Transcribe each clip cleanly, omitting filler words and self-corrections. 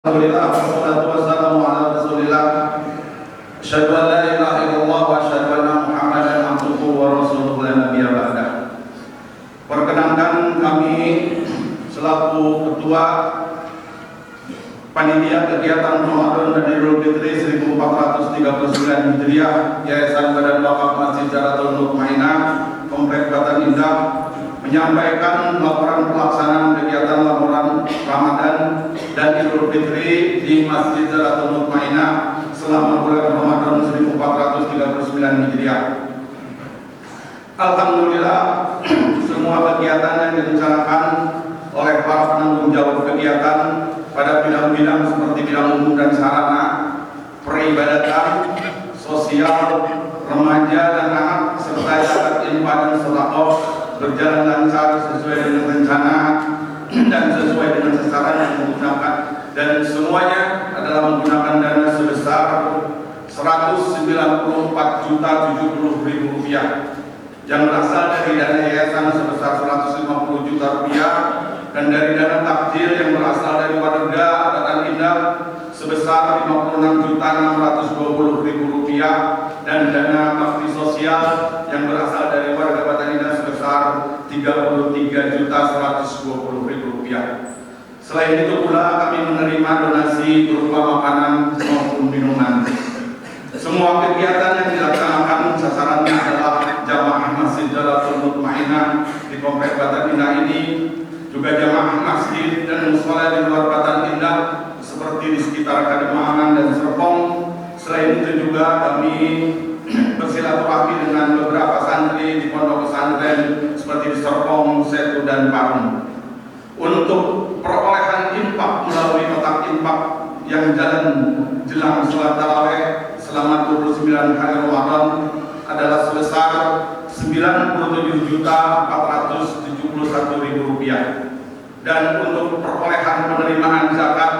Alhamdulillah, wassalatu wassalamu ala rasulillah. Asyhadu an la ilaha illallah wa asyhadu anna Muhammadan abduhu wa rasuluhu la nabiyya ba'dah. Perkenankan kami selaku ketua panitia kegiatan Ramadan dan Idul Fitri 1439 Hijriah Yayasan Badan Wakaf Masjid Jaratul Mutmainah Komplek Batan Indah menyampaikan laporan pelaksanaan kegiatan laporan Ramadan dan Idul Fitri di Masjid Jaratul Mutmainah selama bulan Ramadan 1439 Hijriah. Alhamdulillah, semua kegiatan yang direncanakan oleh para penanggung jawab kegiatan pada bidang-bidang seperti bidang umum dan sarana, peribadatan, sosial, remaja dan anak, serta zakat, infak dan sedekah berjalan lancar sesuai dengan rencana dan sesuai dengan sasaran yang menggunakan, dan semuanya adalah menggunakan dana sebesar Rp194.070.000 yang berasal dari dana yayasan sebesar Rp150 juta dan dari dana takjil yang berasal dari warga Batan Indah sebesar Rp56.620.000 dan dana bakti sosial yang berasal dari warga Batan Indah sebesar Rp33.120.000. Selain itu pula kami menerima donasi berupa makanan maupun minuman. Semua kegiatan yang dilaksanakan sasarannya adalah jamaah Masjid Jaratul Mutmainah di Komplek Batan Indah ini, juga jamaah masjid dan mushola di luar Batan Indah seperti di sekitar Kadimahanan dan Serpong. Selain itu juga kami bersilaturahmi dengan beberapa santri di pondok pesantren seperti di Serpong, Setu dan Parung. Untuk perolehan infak melalui kotak infak yang jalan jelang sholat tarawih selama 29 hari Ramadan adalah sebesar Rp97.471.000, dan untuk perolehan penerimaan zakat,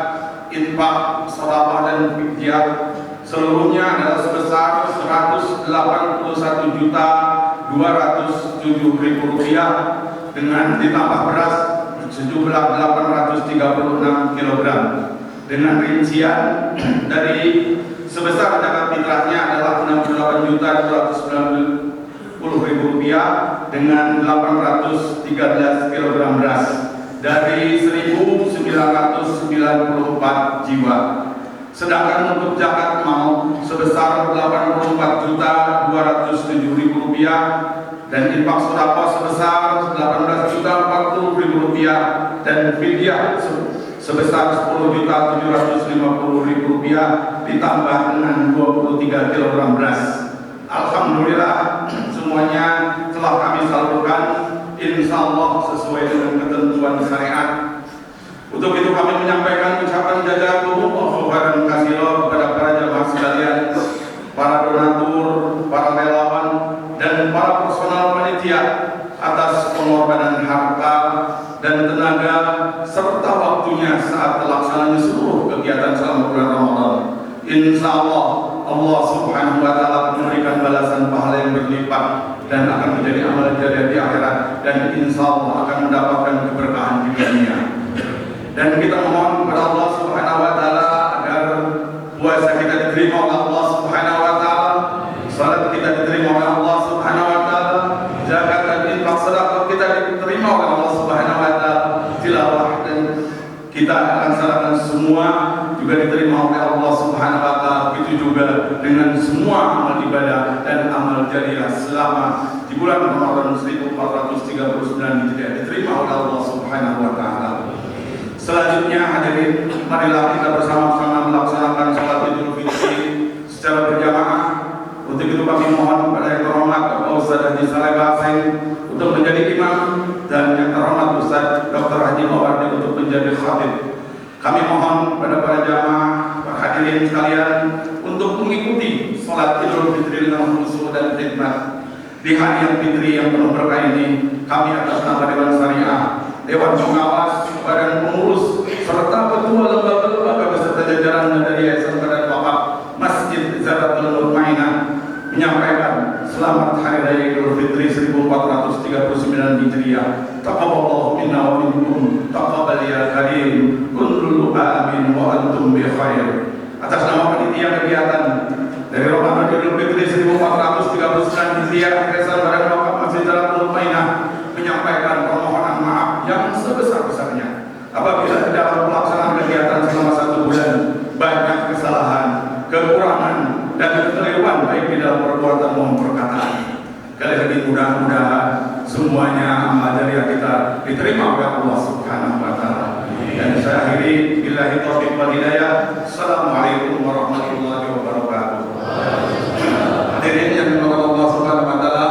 infak, sedekah dan fidyah seluruhnya adalah sebesar Rp181.207.000 dengan ditambah beras sejumlah 836 kg, dengan rincian dari sebesar zakat fitrahnya adalah Rp68.290.000 dengan 813 kg beras dari 1.994 jiwa. Sedangkan untuk zakat mal sebesar Rp84.207.000 dan infak sedekah sebesar Rp18.040.000 dan fidyah sebesar Rp10.750.000 ditambah dengan 23 kg beras. Alhamdulillah, semuanya telah kami salurkan insyaallah sesuai dengan ketentuan syariat. Untuk itu kami menyampaikan ucapan jazakumullahu khairan katsira kepada para jamaah sekalian, para donatur, para relawan dan para personal panitia atas pengorbanan harta dan tenaga serta waktunya saat terlaksananya seluruh kegiatan selama bulan Ramadan. Insyaallah Allah Subhanahu wa taala memberikan balasan pahala yang berlipat dan akan menjadi amal jariah di akhirat, dan insyaallah akan mendapatkan keberkahan di dunia. Dan kita mohon kepada Allah Subhanahu wa taala agar puasa kita diterima oleh Allah Subhanahu wa taala, salat kita diterima oleh Allah Subhanahu wa taala, zakat dan infak sedekah kita diterima oleh Allah Subhanahu wa taala, tilawah dan kita laksanakan semua juga diterima oleh Allah Subhanahu wa taala. Begitu juga dengan semua amal ibadah dan amal jariah selama di bulan Ramadan 1439 Hijriah diterima oleh Allah Subhanahu wa taala. Selanjutnya hadirin, marilah kita bersama-sama melaksanakan salat Idul Fitri secara berjamaah. Untuk itu kami mohon kepada yang terhormat Bapak Ustaz Haji Saleh Baseng untuk menjadi imam dan yang terhormat Ustaz Dr. Haji Mawardi untuk menjadi khatib. Kami mohon kepada para jamaah, para hadirin sekalian untuk mengikuti salat Idul Fitri dengan khusyuk dan khidmat. Di hari yang fitri yang penuh berkah ini, kami atas nama Dewan Syariah, Dewan Pengawas, Badan Pengurus, serta ketua lembaga-lembaga beserta jajaran dari Yayasan Badan Wakaf Masjid Jaratul Mutmainah menyampaikan selamat Hari Raya Idul Fitri 1439 Hijriah. Taqabbalallahu minna wa minkum, taqabbal ya karim, kun dulu amin wa antum bi khair. Atas nama panitia kegiatan dari Ramadan Idul Fitri 1439 Hijriah Yayasan Badan Wakaf Masjid Jalatul Mainah menyampaikan permohonan maaf yang sebesar-besarnya apabila di dalam pelaksanaan kegiatan selama 1 bulan banyak kesalahan, kekurangan dan kekeliruan baik di dalam perbuatan maupun perkataan. Kali ini mudah-mudahan semuanya amal jariah kita diterima oleh Allah Subhanahu wa taala. Dan saya akhiri billahi taufiq wal hidayah. Assalamualaikum warahmatullahi wabarakatuh. Hadirin yang dimuliakan Allah Subhanahu wa taala.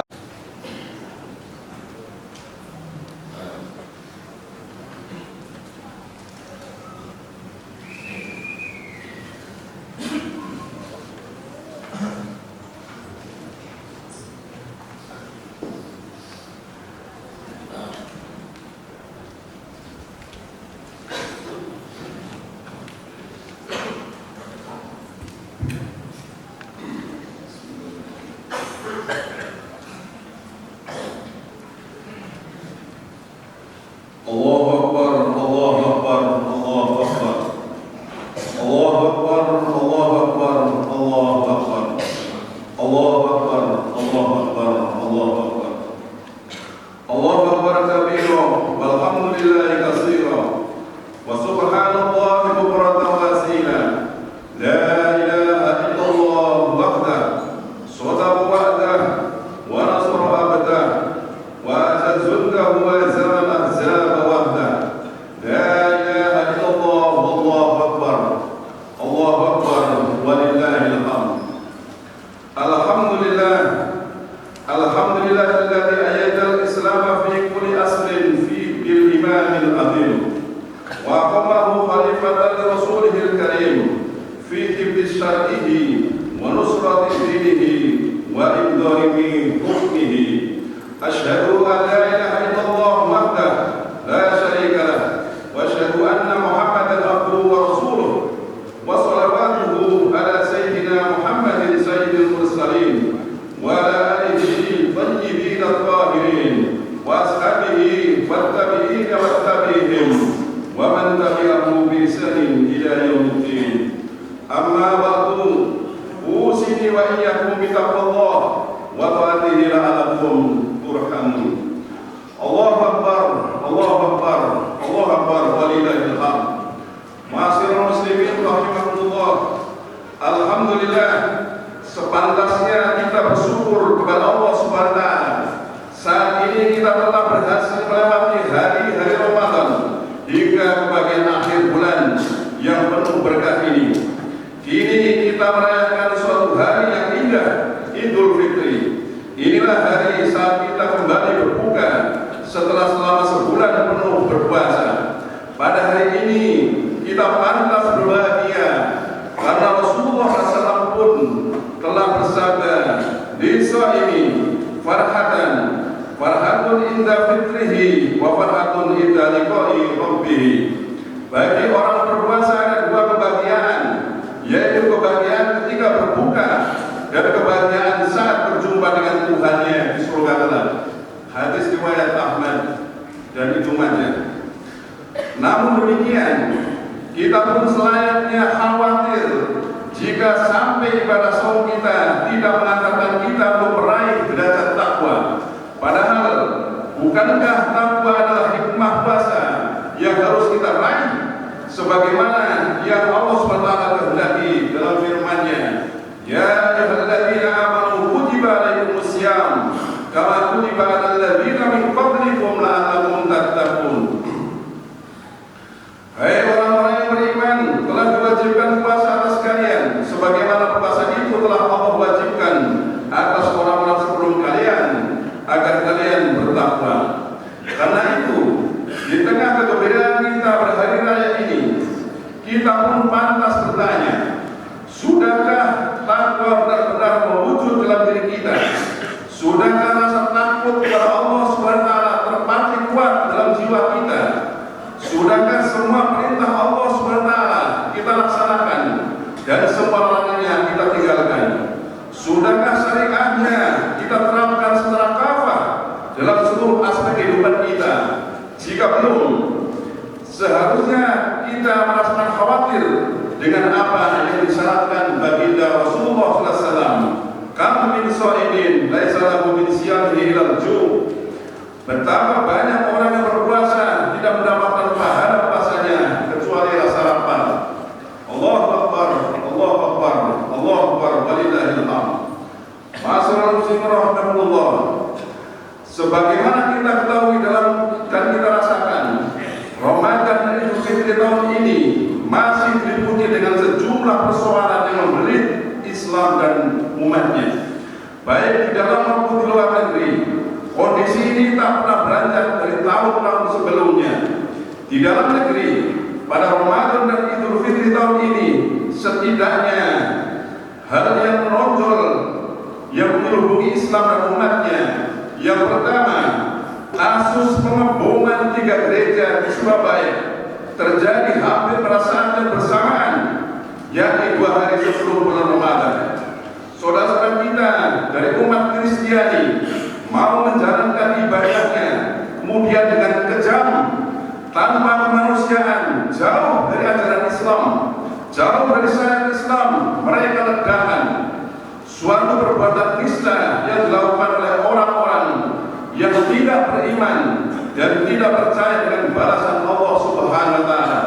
Allahu Akbar, Allahu Akbar, Allahu Akbar. Allahu Akbar, Allahu Akbar, Allahu Akbar. Allahu Akbar, Allahu Akbar, Allahu Akbar. Allahu Akbar kabira, walhamdulillahi katsira. Wa subhanallahi bukratan wa asila. La ilaha illallah wahdah, sadaqa wa'dah, wa nasra abdah, wa azazundahu wa zaman ahzab. Asyhadu an la ilaha illallah wahdah la syarika lah wa asyhadu anna Muhammadan abduhu wa rasuluh wa salawatuhu ala sayyidina Muhammadin sayyidil mursalin wa ala alihi tayyibin at-tahirin wa ashabihi wattabi'in wattabi'ihim wa man tabi'ahum bi ihsanin ila yaumiddin. Amma ba'du, usini wa iyyakum bi taqwallah wa ta'atihi la'alakum turhamun. Allahu Akbar, Allahu Akbar, Allahu Akbar, walillahil hamd. Ma'asyiral muslimin rahimakumullah. Alhamdulillah, sepantasnya kita bersyukur kepada Allah Subhanahu wa taala. Saat ini kita telah berhasil melewati hari-hari Ramadan hingga ke bagian akhir bulan yang penuh berkah ini. Kini kita merayakan suatu hari yang indah, Idul Fitri. Inilah hari saat kita kembali berbuka setelah selama sebulan penuh berpuasa. Pada hari ini kita pantas berbahagia karena Rasulullah SAW pun telah bersabda, "Disa ini farhatun inda fitrihi wa farhatun inda liqa'i rabbih." Bagi orang berpuasa ada 2 kebahagiaan, yaitu kebahagiaan ketika berbuka dan kebahagiaan saat berjumpa dengan Tuhannya di surga kelak. Hadis riwayat Ahmad dan Ibnu Majah. Namun demikian, kita pun selayaknya khawatir jika sampai ibadah saum kita tidak mengantarkan kita untuk meraih derajat takwa. Padahal, bukankah takwa adalah hikmah puasa yang harus kita raih sebagaimana yang Allah SWT kehendaki dalam firman-Nya, "Ya ayyuhalladzina amanu kutiba alaikumus syiyam kama kutiba alal ladzina min qablikum la'allakum tattaqun." Hai orang-orang yang beriman, telah diwajibkan puasa atas kalian sebagaimana puasa itu telah Allah wajibkan atas orang-orang sebelum kalian agar kalian bertakwa. Karena itu, di tengah kegembiraan kita berhari raya ini, kita pun pantas bertanya, sudahkah takwa benar-benar mewujud dalam diri kita? Sudahkah rasa takut kepada Allah SWT terpatri kuat dalam jiwa kita? Sudahkah semua perintah Allah SWT kita laksanakan dan semua larangannya kita tinggalkan? Sudahkah syariatnya kita terapkan secara kafah dalam seluruh aspek kehidupan kita? Jika belum, seharusnya kita merasakan khawatir dengan apa yang disyaratkan baginda Rasulullah SAW. Kam min sha'imin laisa lahu min siyamihi ilal ju'. Betapa banyak orang yang berpuasa tidak mendapatkan pahala puasanya kecuali rasa lapar. Allahu Akbar, Allahu Akbar, Allahu Akbar, walillahil hamd. Masyaallah muslimin rahmatullah. Sebagaimana kita ketahui dan kita rasakan, Ramadan Idul Fitri tahun ini masih diliputi dengan sejumlah persoalan yang membelit Islam dan umatnya, baik di dalam maupun di luar negeri. Kondisi ini tak pernah beranjak dari tahun-tahun sebelumnya. Di dalam negeri, pada Ramadan dan Idul Fitri tahun ini, setidaknya hal yang menonjol yang menghubungi Islam dan umatnya. Yang pertama, kasus pengebongan 3 gereja di Surabaya terjadi hampir pada saat yang bersamaan, yakni 2 hari sebelum bulan Ramadan. Saudara-saudara kita dari umat Kristiani mau menjalankan ibadahnya, kemudian dengan kejam, tanpa kemanusiaan, jauh dari ajaran Islam, jauh dari syariat Islam, mereka ledakan suatu perbuatan nista yang dilakukan oleh orang-orang yang tidak beriman dan tidak percaya dengan balasan Allah Subhanahu wa Ta'ala.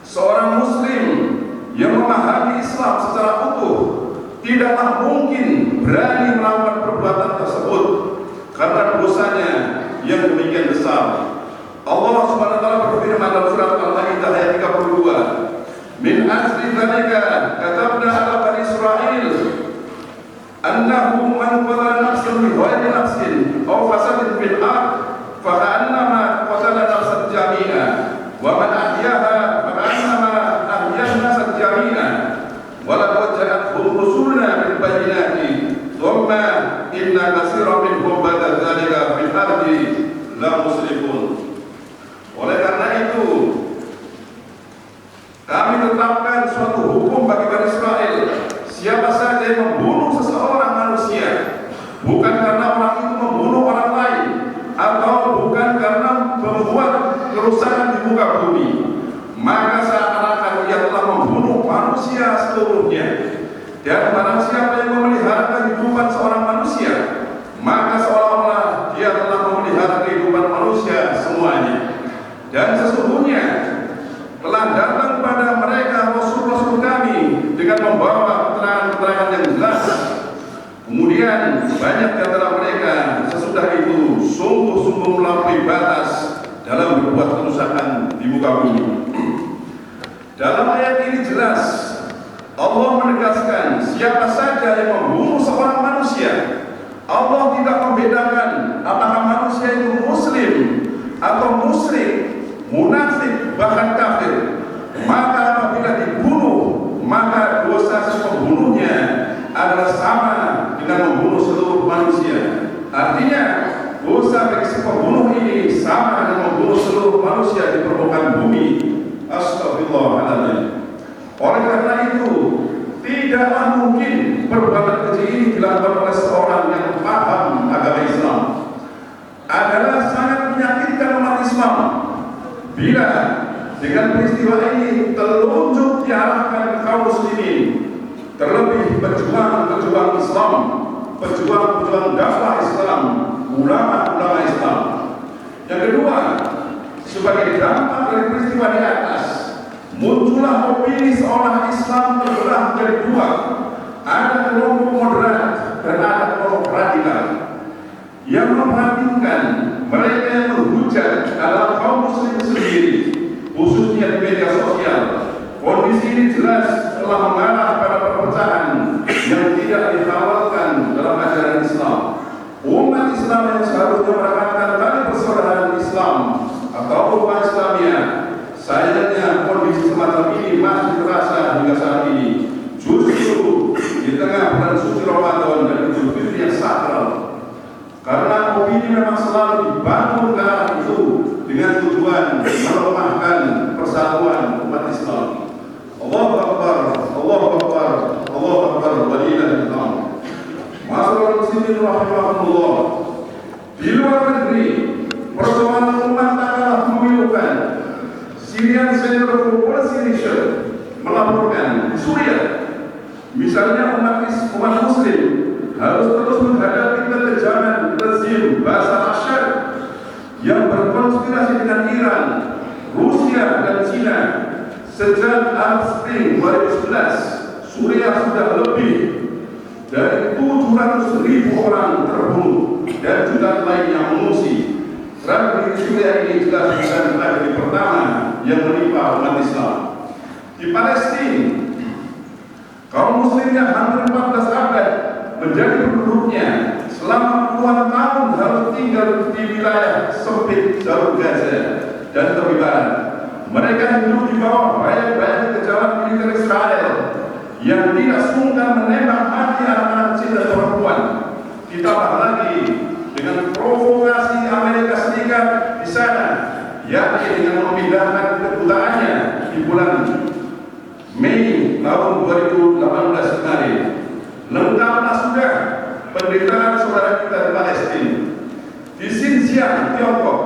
Seorang Muslim yang memahami Islam secara utuh tidaklah mungkin berani melakukan perbuatan tersebut karena dosanya yang demikian besar. Allah Subhanahu wa Ta'ala berfirman dalam surat Al-Maidah ayat 32, "Min ajli dzalika katabna 'ala bani Israil annahu man qatala nafsan bi ghairi nafsin aw fasadin fil ardh fa ka'annama qatala nafsan jami'a wa man ahyaha fa ka'annama ahya an-nasa jami'a wa laqad ja'atuhum rusuluna bil bayyinati thumma inna katsiran minhum ba'da dzalika fil ardi la musrifun." Oleh karena itu, kami tetapkan suatu hukum bagi Bani Israel. Siapa saja yang membunuh seseorang manusia, bukan karena orang itu membunuh orang lain, atau bukan karena membuat kerusakan di muka bumi, maka seakan-akan ia telah membunuh manusia seluruhnya. Dan barang siapa yang memelihara kehidupan seorang manusia, maka seolah-olah dia telah memelihara kehidupan manusia semuanya. Dan sesungguhnya telah datang pada mereka rasul-rasul kami dengan membawa keterangan-keterangan yang jelas. Kemudian banyak di antara mereka sesudah itu sungguh-sungguh melampaui batas dalam berbuat kerusakan di muka bumi. Dalam ayat ini jelas Allah menegaskan siapa saja yang membunuh seorang manusia, Allah tidak membedakan apakah manusia itu muslim atau musyrik, munafik, bahkan kafir. Maka apabila dibunuh, maka dosa si pembunuhnya adalah sama dengan membunuh seluruh manusia. Artinya dosa bagi si pembunuh ini sama dengan membunuh seluruh manusia di permukaan bumi. Astagfirullahaladzim. Oleh karena itu, tidaklah mungkin perbuatan keji ini dilakukan oleh seorang yang paham agama Islam. Adalah sangat menyakitkan umat Islam bila dengan peristiwa ini telunjuk diarahkan ke kaum muslimin, terlebih pejuang-pejuang Islam, pejuang-pejuang dakwah Islam, ulama-ulama Islam. Yang kedua, sebagai dampak dari peristiwa di atas, muncullah opini seolah Islam terbelah menjadi 2. Ada kelompok moderat dan ada kelompok radikal yang memperhatikan mereka yang berhujat adalah kaum muslim sendiri, khususnya di media sosial. Kondisi ini jelas telah mengarah pada perpecahan yang tidak dikawalkan dalam ajaran Islam. Umat Islam yang seharusnya merayakan tali persaudaraan Islam atau umat Islamiyah, sayangnya kondisi semacam ini masih terasa hingga saat ini. Justru di tengah bulan suci Ramadan dan Idul Fitri yang sakral, karena opini memang selalu dibangun ke arah itu dengan tujuan melemahkan persatuan umat Islam. Allahu Akbar, Allahu Akbar, Allahu Akbar, walillahil hamd. Masyaallah muslimin rahimahumullah. Di luar negeri, persoalan umat tak kalah memilukan. Syrian Center for Policy Research melaporkan di Suriah, misalnya umat Muslim harus terus menghadapi kekejaman rezim Bashar al-Assad yang berkonspirasi dengan Iran, Rusia, dan China. Sejak Arab Spring 2011, Suriah sudah lebih dari 700.000 orang terbunuh dan jutaan lainnya mengungsi. Tragedi Suriah ini jelas bukan tragedi pertama yang menimpa umat Islam. Di Palestina, kaum muslim yang hampir 14 abad menjadi penduduknya selama puluhan tahun harus tinggal di wilayah sempit jalur Gaza dan tepi barat. Mereka hidup di bawah bayang-bayang kejaran militer Israel yang tidak sungkan menembak mati anak-anak kecil dan perempuan. Ditambah lagi dengan provokasi Amerika Serikat di sana, yakni dengan memindahkan kedutaannya di bulan Mei tahun 2018 kemarin. Lengkaplah sudah penderitaan saudara kita di Palestina. Di Xinjiang, Tiongkok,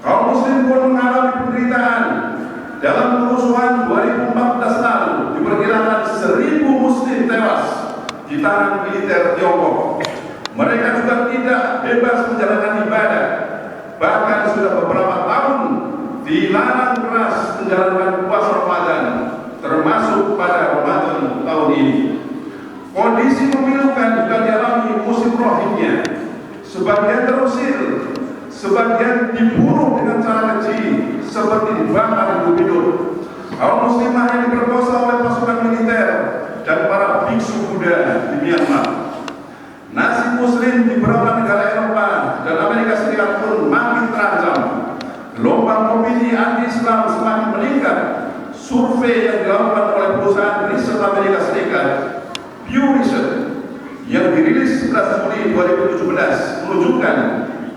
kaum muslim pun mengalami penderitaan. Dalam kerusuhan 2014 lalu, diperkirakan 1.000 muslim tewas di tangan militer Tiongkok. Mereka juga tidak bebas menjalankan ibadah. Bahkan sudah beberapa tahun dilarang keras menjalankan puasa Ramadan, termasuk pada Ramadan tahun ini. Kondisi memilukan juga dialami musim Rohingya. Sebagian terusir, sebagian dibunuh dengan cara keji, seperti dibakar hidup-hidup. Kaum muslimah yang diperkosa oleh pasukan militer dan para biksu Buddha di Myanmar. Nasib muslim di beberapa negara Eropa dan Amerika Serikat pun makin terancam. Gelombang opini anti-Islam semakin meningkat. Survei yang dilakukan oleh perusahaan riset Amerika Serikat, Pew Research, yang dirilis 11 Juli 2017 menunjukkan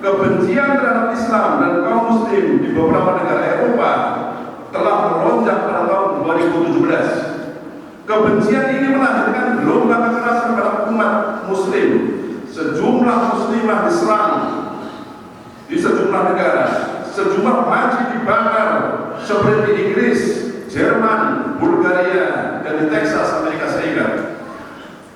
kebencian terhadap Islam dan kaum muslim di beberapa negara Eropa telah melonjak pada tahun 2017. Kebencian ini melahirkan gelombang kekerasan pada umat muslim. Sejumlah muslimah diserang di sejumlah negara. Sejumlah masjid dibakar seperti di Inggris, Jerman, Bulgaria, dan di Texas, Amerika Serikat.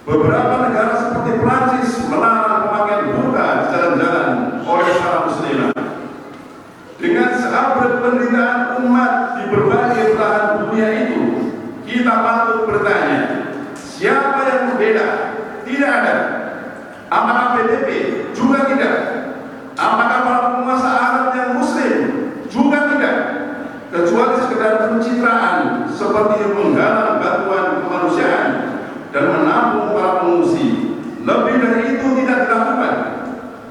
Beberapa negara seperti Prancis melarang pemakaian burka di jalan-jalan oleh para muslimah. Dengan seabad penderitaan umat di berbagai belahan dunia itu, kita patut bertanya, siapa yang berbeda? Tidak ada. Apakah PBB? Juga tidak. Apakah para penguasa Arab yang muslim? Juga tidak. Kecuali sekedar pencitraan seperti menggalang bantuan kemanusiaan dan menampung para pengungsi. Lebih dari itu tidak dilakukan.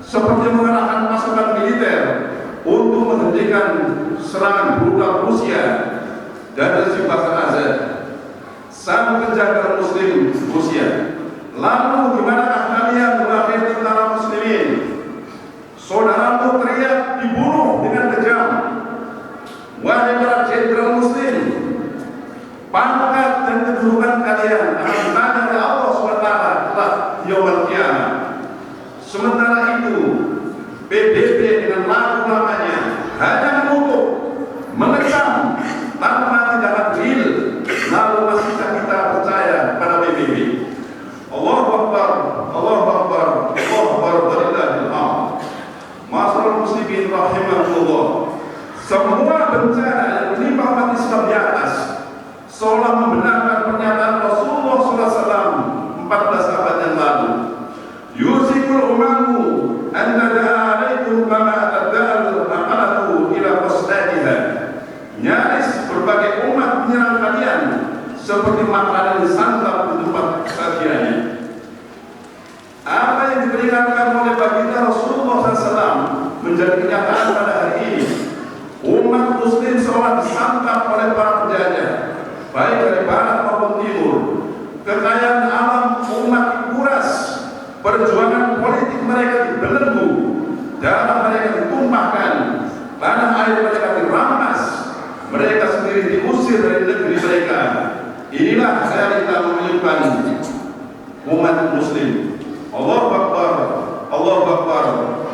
Seperti mengerahkan pasukan militer untuk menghentikan serangan brutal Rusia dan rezim Bashar al-Assad, sang penjaga muslim Rusia. Lalu dimanakah kalian mengakhiri tentara muslimin? Saudaramu teriak dibunuh dengan kejam. Wahai para jenderal muslim, pangkat dan kedudukan kalian akan ditanya oleh Allah SWT telah yaumul qiyamah. Sementara itu, PBB dengan lagu lamanya hanya mengutuk, mengecam tanpa tindakan real. Lalu masihkah kita percaya pada PBB? Allahu Akbar, Allahu Akbar, Allahu Akbar, walillahil hamd. Masyaallah muslimin rahimahullah. Semua bencana yang menimpa umat Islam di atas seolah membenarkan pernyataan Rasulullah SAW 14 abad yang lalu. Yusikul umamu anda da'alaikum kama tada'al aqalatu ila qasdadiha. Nyaris berbagai umat menyerang kalian seperti makanan disantap di tempat sajiannya. Apa yang diperingatkan oleh baginda Rasulullah SAW menjadi kenyataan pada hari ini. Umat muslim seolah disantap oleh para penjajah, baik dari barat maupun timur. Kekayaan alam umat dikuras, perjuangan politik mereka dibelenggu, darah mereka ditumpahkan, tanah air mereka dirampas, mereka sendiri diusir dari negeri mereka. Inilah realita memilukan umat muslim. Allahu Akbar, Allahu Akbar,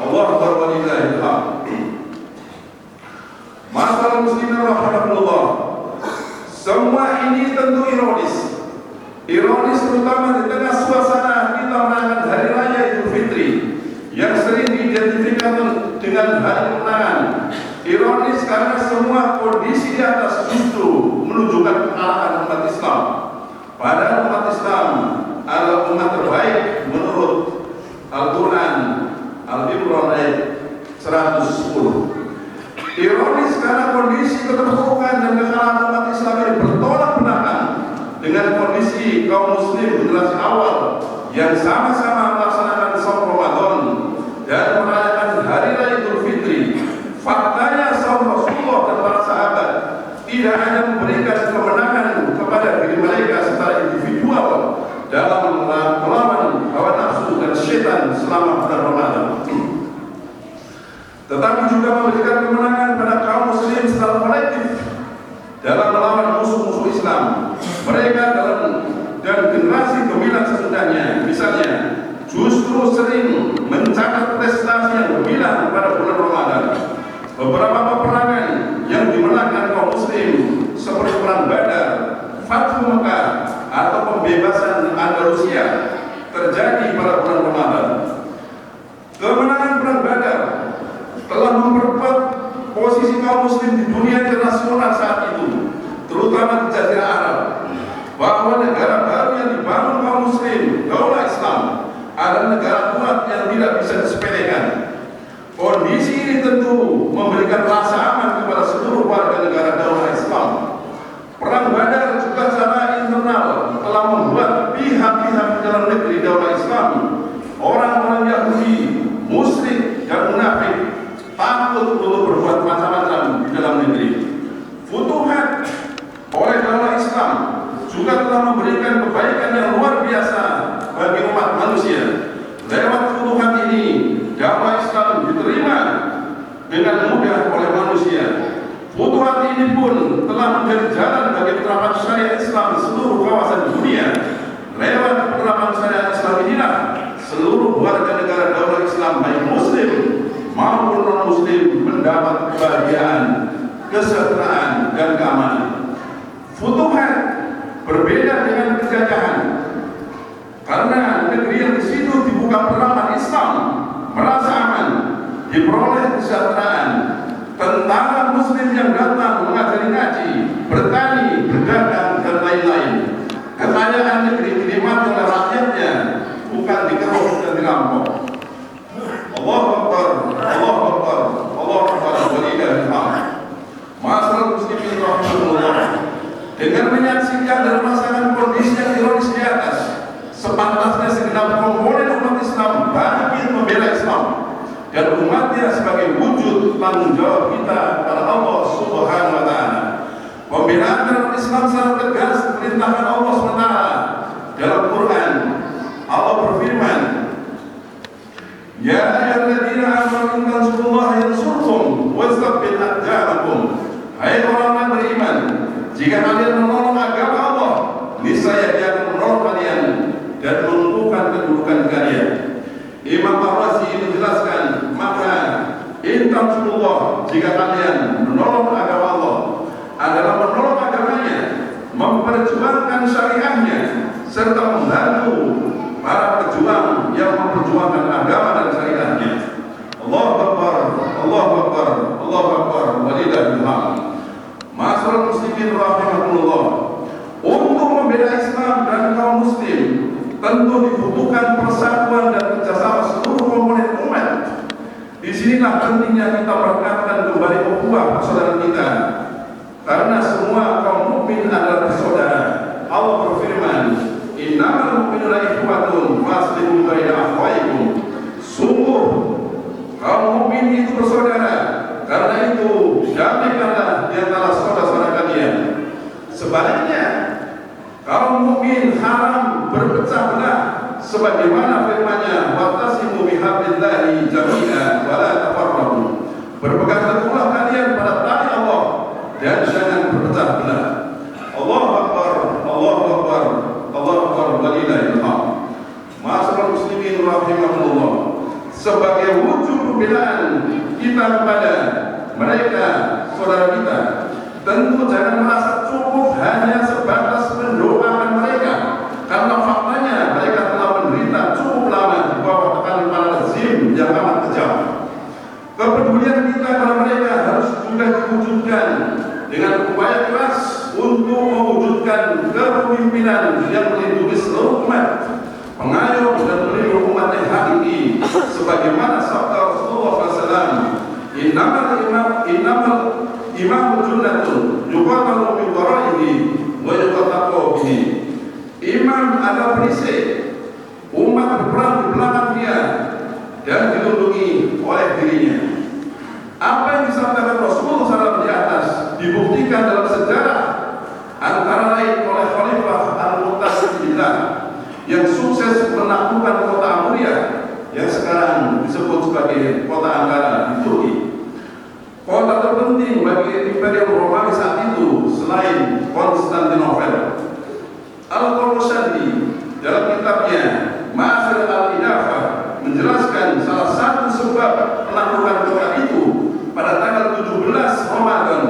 Allahu Akbar, walillahil hamd. Masyaallah muslimin rahimahullah. Semua ini tentu ironis. Ironis terutama di tengah suasana kita merayakan Hari Raya Idul Fitri yang sering diidentifikasi dengan hari kemenangan. Ironis karena semua kondisi di atas justru menunjukkan kekalahan umat Islam. Padahal umat Islam adalah umat terbaik menurut Al-Quran Al-Imran ayat 110. Ironis karena kondisi keterpurukan dan kekalahan umat Islam ini bertolak belakang dengan kondisi kaum muslim generasi awal yang sama-sama melaksanakan saum Ramadan dan merayakan Hari Raya Idul Fitri. Faktanya saum Rasulullah dan para sahabat tidak hanya memberikan kemenangan kepada diri mereka secara individual dalam melawan hawa nafsu dan syaitan selama bulan Ramadan, tetapi juga memberikan kemenangan pada kaum muslim secara kolektif dalam melawan musuh-musuh Islam. Mereka dan generasi gemilang sesudahnya, misalnya, justru sering mencatat prestasi yang gemilang pada bulan Ramadan. Beberapa peperangan yang dimenangkan kaum muslim seperti perang Badar, Fathu Mekah, atau pembebasan Andalusia terjadi pada bulan Ramadan. Kemenangan perang Badar telah memperkuat posisi kaum muslim di dunia internasional saat itu, terutama di Jazirah Arab, bahwa negara baru yang dibangun kaum muslim, Daulah Islam, adalah negara kuat yang tidak bisa disepelekan. Kondisi ini tentu memberikan rasa aman kepada seluruh warga negara Daulah Islam. Perang Badar juga secara internal telah membuat pihak-pihak di dalam negeri Daulah Islam, orang-orang Yahudi, musyrik, dan munafik takut untuk berbuat macam-macam di dalam negeri. Futuhat oleh Daulah Islam juga telah memberikan kebaikan yang luar biasa bagi umat manusia. Lewat futuhat ini, dakwah Islam diterima dengan mudah oleh manusia. Futuhat ini pun telah menjadi jalan bagi penerapan syariat Islam di seluruh kawasan dunia. Lewat penerapan syariat Islam inilah seluruh warga negara Daulah Islam, baik muslim maupun non-muslim, mendapat kebahagiaan, kesejahteraan, dan keamanan. Futuhat berbeda dengan penjajahan, karena negeri yang di situ dibuka penerapan Islam, merasa aman, diperoleh kesejahteraan. Tentara muslim yang datang mengajari ngaji, bertani, berdagang, dan lain-lain. Kekayaan negeri dinikmati oleh rakyatnya, bukan dikeruk dan dirampok. Allahu Akbar, Allahu Akbar, Allahu Akbar, walillahil hamd. Masyaallah muslimin rahimahullah. Dengan menyaksikan dan merasakan kondisi yang ironis di atas, sepantasnya segenap komponen umat Islam bangkit membela Islam dan umatnya sebagai wujud tanggung jawab kita kepada Allah Subhanahu wa Ta'ala. Pembelaan terhadap Islam secara tegas diperintahkan Allah SWT dalam Quran. Allah berfirman, Ya ayyuhalladzina amanu in tansurullaha yansurkum wa yutsabbit aqdamakum. Hai orang-orang beriman, jika kalian menolong agama Allah, niscaya Dia akan menolong kalian dan menumbuhkan kedudukan kalian. Imam Ar-Razi menjelaskan, maka in tansurullah, jika kalian menolong agama Allah, adalah menolong agamanya, memperjuangkan syariahnya, serta membantu para pejuang yang memperjuangkan agama dan syariahnya. Allahu Akbar, Allahu Akbar, Allahu Akbar, walillahil hamd. Masyaallah muslimin rahimahullah. Untuk membela Islam dan kaum muslim tentu dibutuhkan persatuan dan kerjasama seluruh komponen umat. Disinilah pentingnya kita merekatkan kembali ukhuwah persaudaraan kita, karena semua kaum mukmin adalah bersaudara. Allah berfirman, Innamal mu'minuna ikhwatun faslihu baina akhwaykum. Sungguh kaum mukmin itu bersaudara, karena itu damaikanlah di antara saudara-saudara kalian. Sebaliknya kaum mukmin haram berpecah belah, sebagaimana firman-Nya, wa'tasimu bihablillahi jami'an wa la tafarraqu. Berpegang teguhlah kalian pada tali Allah dan jangan berpecah belah. Allahu Akbar, Allahu Akbar, Allahu Akbar, walillahil hamd. Masyaallah muslimin rahimahullah. Sebagai wujud pembelaan kita kepada mereka, saudara kita, tentu jangan merasa cukup cukup hanya sebatas mendoakan mereka, karena faktanya mereka telah menderita cukup lama di bawah tekanan para rezim yang amat kejam. Kepedulian kita kepada mereka harus juga diwujudkan dengan upaya keras untuk mewujudkan kepemimpinan yang melindungi seluruh umat, pengayom dan melindungi umat yang hakiki, sebagaimana sabda Rasulullah SAW, innamal imamu junnatun yuqatalu min waraihi wa yuqatalu bihi. Imam adalah perisai, umat berperang di belakang dia dan dilindungi oleh dirinya. Apa yang disabdakan Rasulullah SAW di atas dibuktikan dalam sejarah, antara lain oleh Khalifah Al-Mu'tasim Billah yang sukses menaklukkan kota Amuriah yang sekarang disebut sebagai kota Ankara di Turki. Kota terpenting bagi Imperium Romawi saat itu selain Konstantinopel. Al-Qurtubi dalam kitabnya Ma'asir al-Idafah menjelaskan salah satu sebab penaklukan kota itu pada tanggal 17 Ramadan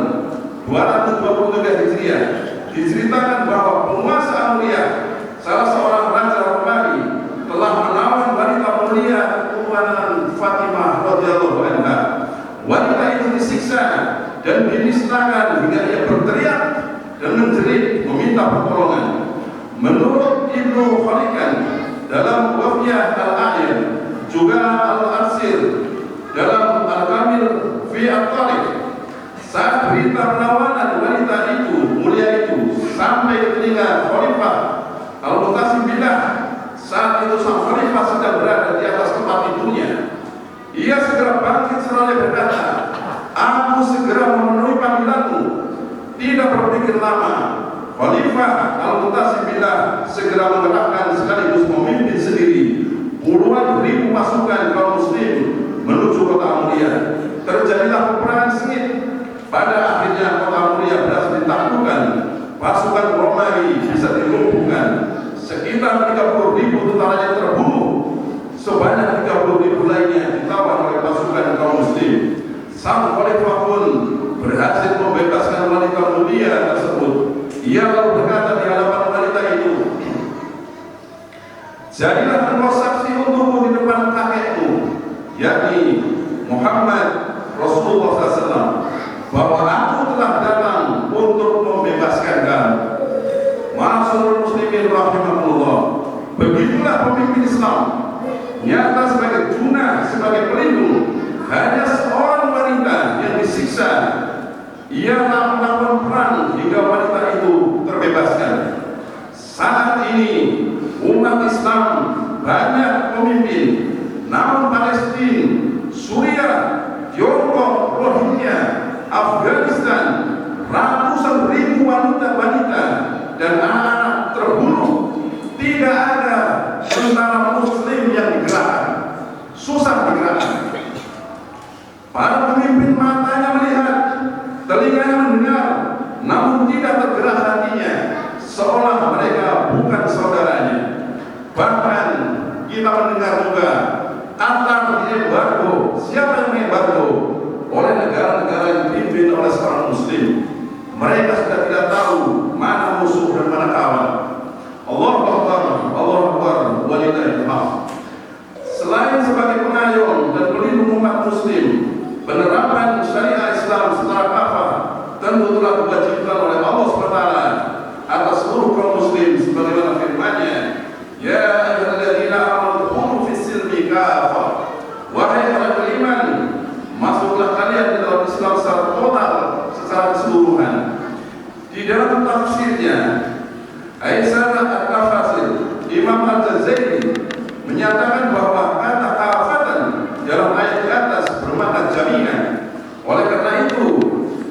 223 Hijriah. Diceritakan bahwa penguasa Amuriah, salah seorang raja Romawi, telah menawan wanita mulia keturunan Fatimah radhiyallahu anha. Wanita itu disiksa dan dinistakan hingga ia berteriak dan menjerit meminta pertolongan. Menurut Ibnu Khalikan dalam Wafiyah Al-A'yan, juga Al-Arsir dalam Al-Kamil fi At-Tariq, saat berita penawanan wanita itu mulia itu sampai ke telinga Khalifah Al-Mu'tasim Billah, saat itu sang Khalifah sedang berada di atas tempat tidurnya. Ia segera bangkit seraya berkata, "Aku segera memenuhi panggilanmu." Tidak berpikir lama, Khalifah Al-Mu'tasim Billah segera mengerahkan sekaligus memimpin sendiri puluhan ribu pasukan kaum muslim menuju kota Amuriah. Terjadilah peperangan sengit. Pada akhirnya kota Amuriah berhasil ditaklukkan. Pasukan Romawi bisa dilumpuhkan. Sekitar 30.000 tentaranya terbunuh. Sebanyak 30.000 lainnya ditawan oleh pasukan kaum muslim. Sang Khalifah pun berhasil membebaskan wanita mulia tersebut. Ia lalu berkata di hadapan wanita itu, "Jadilah engkau saksi untukku di depan kakekmu, yakni Muhammad Rasulullah SAW, bahwa aku telah datang untuk membebaskan kamu." Ma'asyiral muslimin rahimakumullah, begitulah pemimpin Islam, nyata sebagai junah, sebagai pelindung. Hanya seorang wanita yang disiksa, ia melakukan perang hingga wanita itu terbebaskan. Saat ini umat Islam banyak pemimpin, namun Palestina, Suriah, Tiongkok, Rohingya, Afghanistan, ratusan ribu wanita-wanita dan anak-anak terbunuh. Tidak ada tentara muslim yang digerakkan, susah digerakkan. Para pemimpin matanya melihat, telinganya mendengar, namun tidak tergerak hatinya, seolah mereka bukan saudaranya. Bahkan kita mendengar juga Qatar diembargo. Siapa yang mengembargo? Oleh negara-negara yang dipimpin oleh seorang muslim. Mereka sudah tidak tahu mana musuh dan mana kawan. Allahu Akbar, Allahu Akbar, walillahil hamd. Selain sebagai pengayom dan pelindung umat muslim, penerapan syariat Islam secara kafah tentu telah diwajibkan oleh Allah SWT atas seluruh kaum muslim, sebagaimana firman-Nya, "Ya ayyuhalladzina amanu khudhu fis-silmi kafah." Wahai para beriman, masuklah kalian di dalam Islam secara total, secara keseluruhan. Di dalam tafsirnya Aisyah Al-Kafasir, Imam Al-Jazairi menyatakan bahwa kata kafatan dalam ayat di atas bermakna jaminan. Oleh karena itu,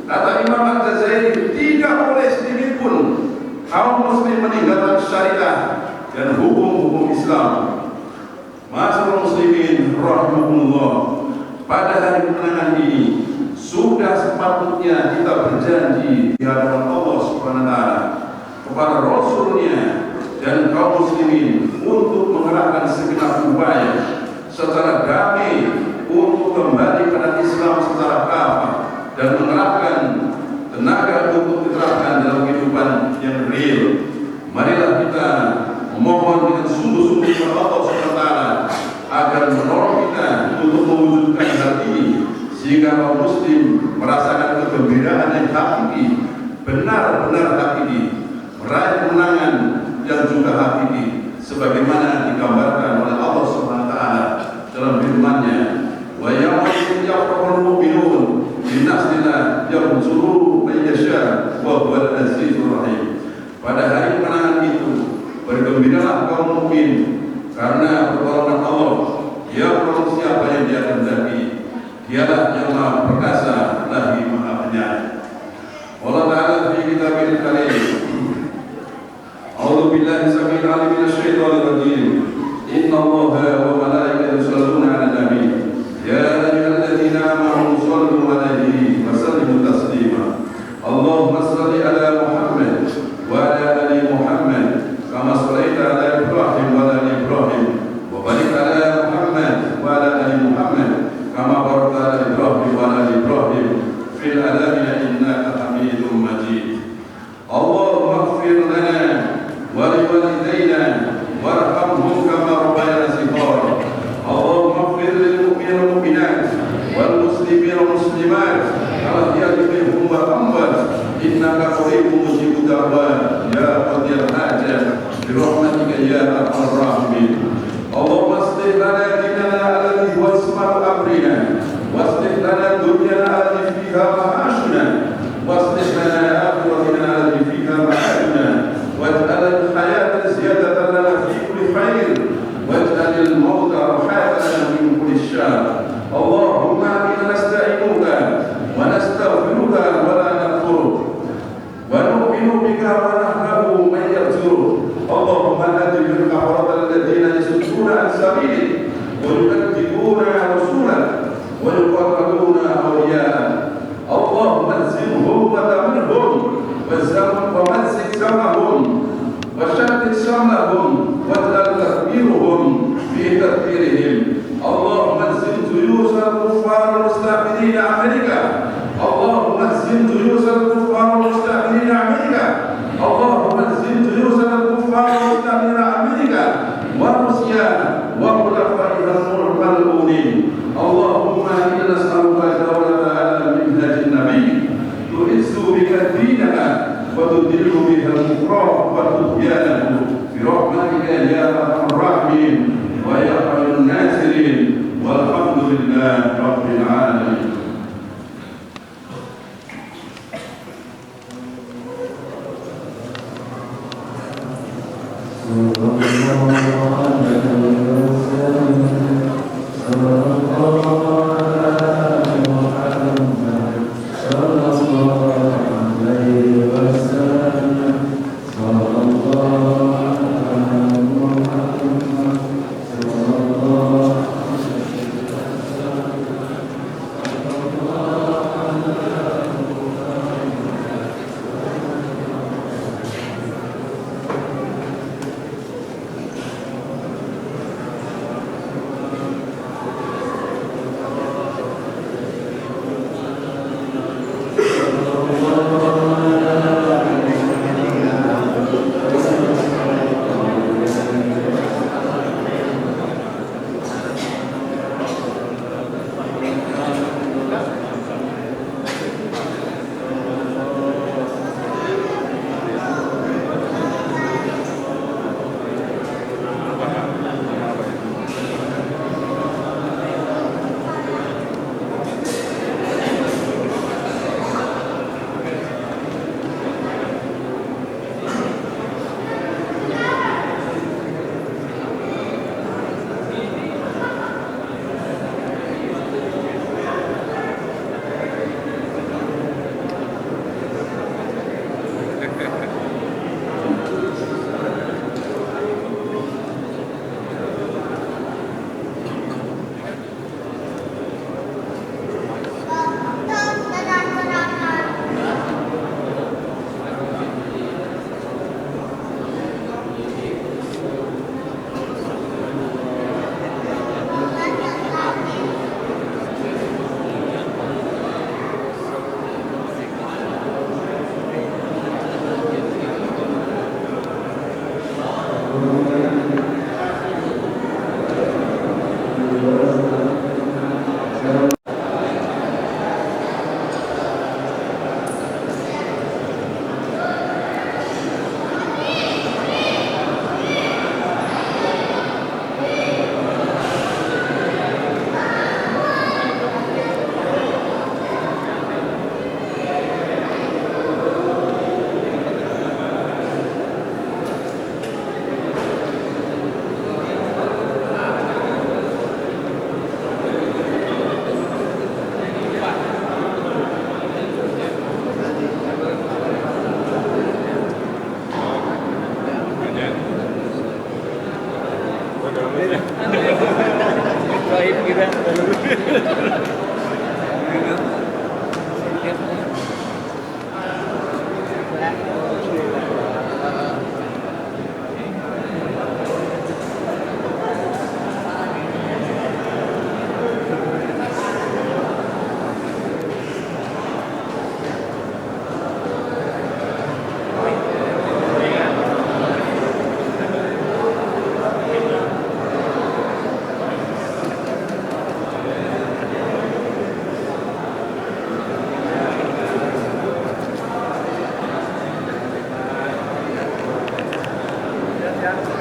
kata Imam Al-Jazairi, tidak boleh sedikit pun kaum muslim meninggalkan syariah dan hukum-hukum Islam. Ma'asyiral muslimin rahimakumullah, pada hari kemenangan ini sudah sepatutnya kita berjanji di hadapan Allah Subhanahu wa taala kepada Rasulnya dan kaum muslimin untuk mengerahkan segenap upaya secara damai untuk kembali pada Islam secara kafah dan mengerahkan tenaga untuk diterapkan dalam kehidupan yang real. Marilah kita memohon dengan sungguh-sungguh kepada Allah SWT agar menolong kita untuk mewujudkan hal ini, sehingga kaum muslim merasakan kegembiraan yang hakiki, benar-benar hakiki, meraih kemenangan yang juga hakiki, sebagaimana digambarkan oleh Allah SWT dalam firman-Nya, wa yawma yafrahul mu'minun binasrillah yansuru man yasha wa huwal azizur rahim. Pada hari kemenangan itu bergembiralah kaum mukmin karena pertolongan Allah. Dia menolong siapa yang Dia kehendaki. Dialah yang Maha Perkasa lagi Maha Penyayang. Allah Ta'ala fi kitabil karim. A'udzu billahi samil alim minasy syaithanir rajim. Inna Allaha wa malaikatahu yusholluna 'alan nabi. Ya ayyuhalladzina amanu shallu 'alaihi wa sallimu taslima. Allahumma shalli 'ala Muhammad wa 'ala ali Muhammad kama shallaita 'ala Ibrahim wa 'ala ali Ibrahim wa barik 'ala Muhammad wa 'ala ali Muhammad kama barakta 'ala Ibrahim wa 'ala ali Ibrahim fil 'alamin innaka Hamidum Majid. Allahumma ighfir lana wa liwalidayna warhamhum kama rabbayana shighara. Allahumma ighfir lil mu'minina wal mu'minat wal muslimina wal muslimat al-ahya'i minhum wal amwat innaka qaribun mujibud da'wat ya qadiyal hajat bi rahmatika ya arhamar rahimin. Allahumma aslih lana dinana alladhi huwa ismatu amrina waslih lana dunyana allati fiha ma'ashuna waslih lana akhiratina allati fiha ma'aduna waj'al al-hayata ziyadatan lana fi kulli khair waj'al al-mauta rahatan lana min kulli syarr. Allahumma inna nasta'inuka wa nastaghfiruka wa la nakfuruk wa nu'minu bika wa nahrabu man yarjuruk. Allahumma hadi bil kafarat alladziina yasudduna an sabilik wa yukadzibuna rasulan wa yuqatiluna awliya'ak. Allahumma zidhum wa taminhum wa mazzik samahum wa shattit samahum wa ij'al tadbirahum fi tadbirihim. Allahumma zid juyusal kuffar al-musta'minina Amerika. Allahumma zid juyusal kuffar al-musta'minina Amerika. Allahumma zid juyusal kuffar al-musta'minina Amerika wa Rusia wa khulafa'ihal mal'unin. Allahumma inna nas'aluka dawlata ala minhajin nabi tu'izzu bika dinaka wa tudillu biha al-kufra wa tubyanahu bi rahmatika ya arhamar rahimin wa ya khairun nasirin walhamdulillahi rabbil alamin. Rohim kita. Ya.